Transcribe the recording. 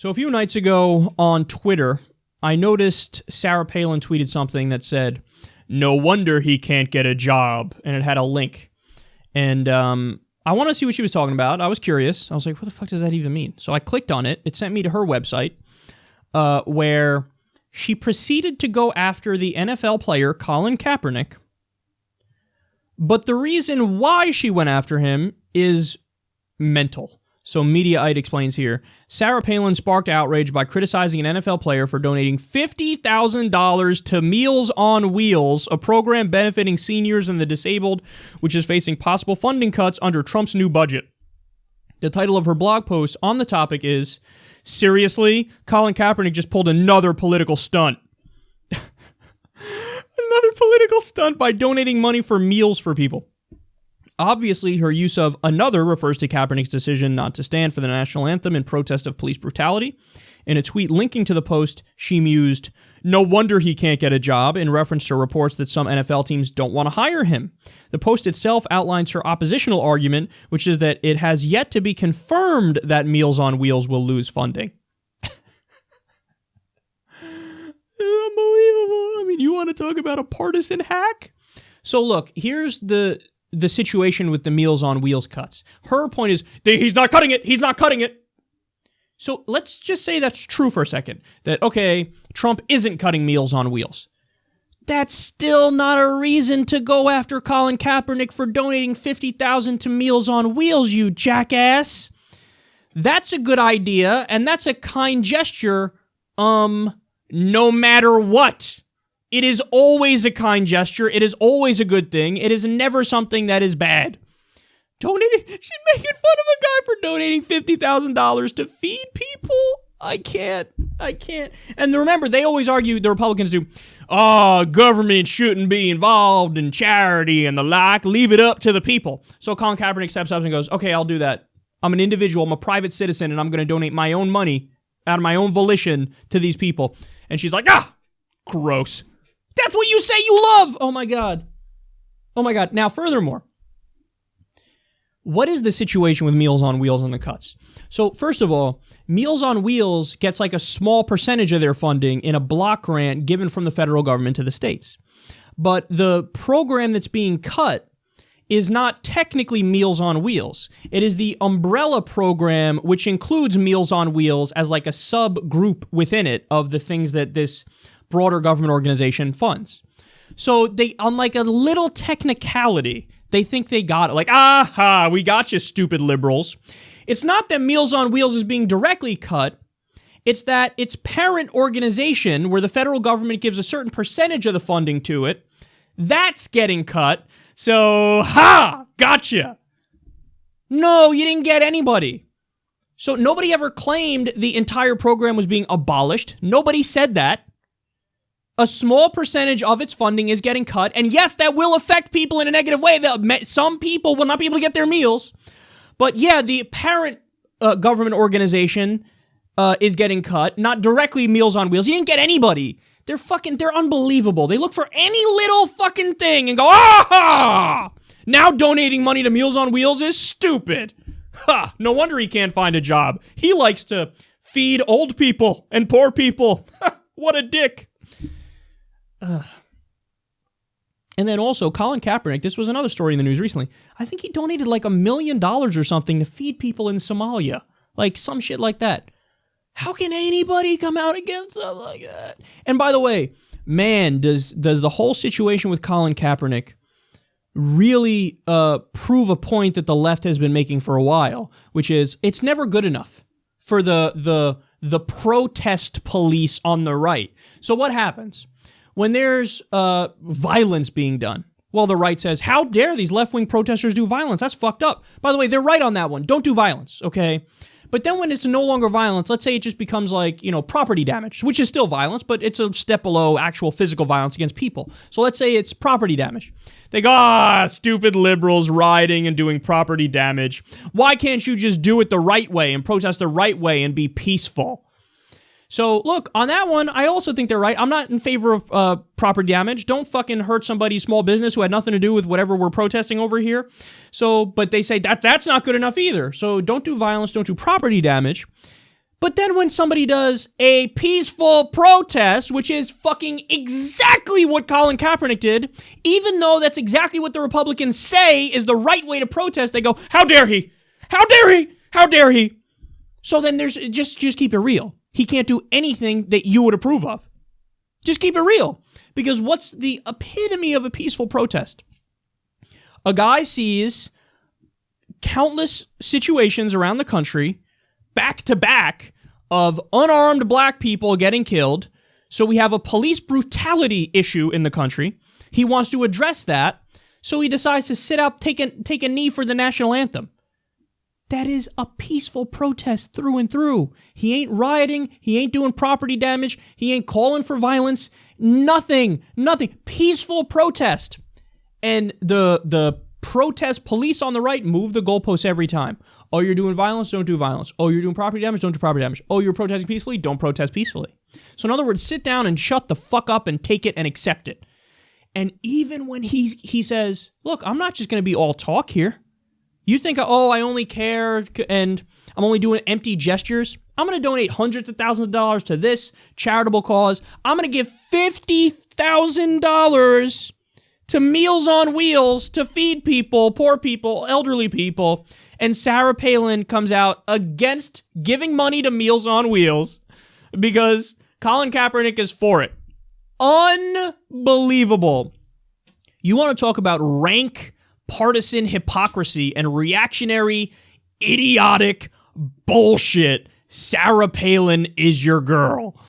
So a few nights ago on Twitter, I noticed Sarah Palin tweeted something that said, "No wonder he can't get a job," and it had a link. And I want to see what she was talking about. I was curious. I was like, what the fuck does that even mean? So I clicked on it. It sent me to her website, where she proceeded to go after the NFL player Colin Kaepernick. But the reason why she went after him is mental. So Mediaite explains here, Sarah Palin sparked outrage by criticizing an NFL player for donating $50,000 to Meals on Wheels, a program benefiting seniors and the disabled, which is facing possible funding cuts under Trump's new budget. The title of her blog post on the topic is, "Seriously, Colin Kaepernick just pulled another political stunt." Another political stunt by donating money for meals for people. Obviously, her use of "another" refers to Kaepernick's decision not to stand for the national anthem in protest of police brutality. In a tweet linking to the post, she mused, "No wonder he can't get a job," in reference to reports that some NFL teams don't want to hire him. The post itself outlines her oppositional argument, which is that it has yet to be confirmed that Meals on Wheels will lose funding. Unbelievable. I mean, you want to talk about a partisan hack? So look, here's the situation with the Meals on Wheels cuts. Her point is, he's not cutting it. He's not cutting it. So let's just say that's true for a second. That, okay, Trump isn't cutting Meals on Wheels. That's still not a reason to go after Colin Kaepernick for donating $50,000 to Meals on Wheels, you jackass. That's a good idea, and that's a kind gesture, no matter what. It is always a kind gesture. It is always a good thing. It is never something that is bad. She's making fun of a guy for donating $50,000 to feed people? I can't. And remember, they always argue, the Republicans do, government shouldn't be involved in charity and the like. Leave it up to the people. So Colin Kaepernick steps up and goes, okay, I'll do that. I'm an individual. I'm a private citizen, and I'm going to donate my own money out of my own volition to these people. And she's like, gross. That's what you say you love. Oh my God. Now, furthermore, what is the situation with Meals on Wheels and the cuts? So first of all, Meals on Wheels gets like a small percentage of their funding in a block grant given from the federal government to the states. But the program that's being cut is not technically Meals on Wheels. It is the umbrella program, which includes Meals on Wheels as like a subgroup within it of the things that this broader government organization funds. So they, on like a little technicality, they think they got it. Like, we got you, stupid liberals. It's not that Meals on Wheels is being directly cut. It's that its parent organization, where the federal government gives a certain percentage of the funding to it, that's getting cut. So, gotcha. No, you didn't get anybody. So nobody ever claimed the entire program was being abolished. Nobody said that. A small percentage of its funding is getting cut, and yes, that will affect people in a negative way. Some people will not be able to get their meals. But yeah, the parent government organization is getting cut, not directly Meals on Wheels. You didn't get anybody. They're unbelievable. They look for any little fucking thing and go, now donating money to Meals on Wheels is stupid. No wonder he can't find a job. He likes to feed old people and poor people. What a dick. And then also, Colin Kaepernick, this was another story in the news recently. I think he donated like $1 million or something to feed people in Somalia. Like some shit like that. How can anybody come out against stuff like that? And by the way, man, does the whole situation with Colin Kaepernick really prove a point that the left has been making for a while, which is it's never good enough for the protest police on the right. So what happens? When there's violence being done, well, the right says, how dare these left-wing protesters do violence? That's fucked up. By the way, they're right on that one. Don't do violence, okay? But then when it's no longer violence, let's say it just becomes like, property damage, which is still violence, but it's a step below actual physical violence against people. So let's say it's property damage. They go, stupid liberals rioting and doing property damage. Why can't you just do it the right way and protest the right way and be peaceful? So, look, on that one, I also think they're right. I'm not in favor of property damage. Don't fucking hurt somebody's small business who had nothing to do with whatever we're protesting over here. So, but they say that's not good enough either. So don't do violence, don't do property damage. But then when somebody does a peaceful protest, which is fucking exactly what Colin Kaepernick did, even though that's exactly what the Republicans say is the right way to protest, they go, how dare he? How dare he? How dare he? So then there's, just keep it real. He can't do anything that you would approve of. Just keep it real. Because what's the epitome of a peaceful protest? A guy sees countless situations around the country, back to back, of unarmed black people getting killed. So we have a police brutality issue in the country. He wants to address that. So he decides to sit out, take a knee for the national anthem. That is a peaceful protest through and through. He ain't rioting. He ain't doing property damage. He ain't calling for violence. Nothing. Peaceful protest. And the protest police on the right move the goalposts every time. Oh, you're doing violence? Don't do violence. Oh, you're doing property damage? Don't do property damage. Oh, you're protesting peacefully? Don't protest peacefully. So in other words, sit down and shut the fuck up and take it and accept it. And even when he says, look, I'm not just going to be all talk here. You think, oh, I only care and I'm only doing empty gestures. I'm going to donate hundreds of thousands of dollars to this charitable cause. I'm going to give $50,000 to Meals on Wheels to feed people, poor people, elderly people. And Sarah Palin comes out against giving money to Meals on Wheels because Colin Kaepernick is for it. Unbelievable. You want to talk about rank partisan hypocrisy and reactionary, idiotic bullshit. Sarah Palin is your girl.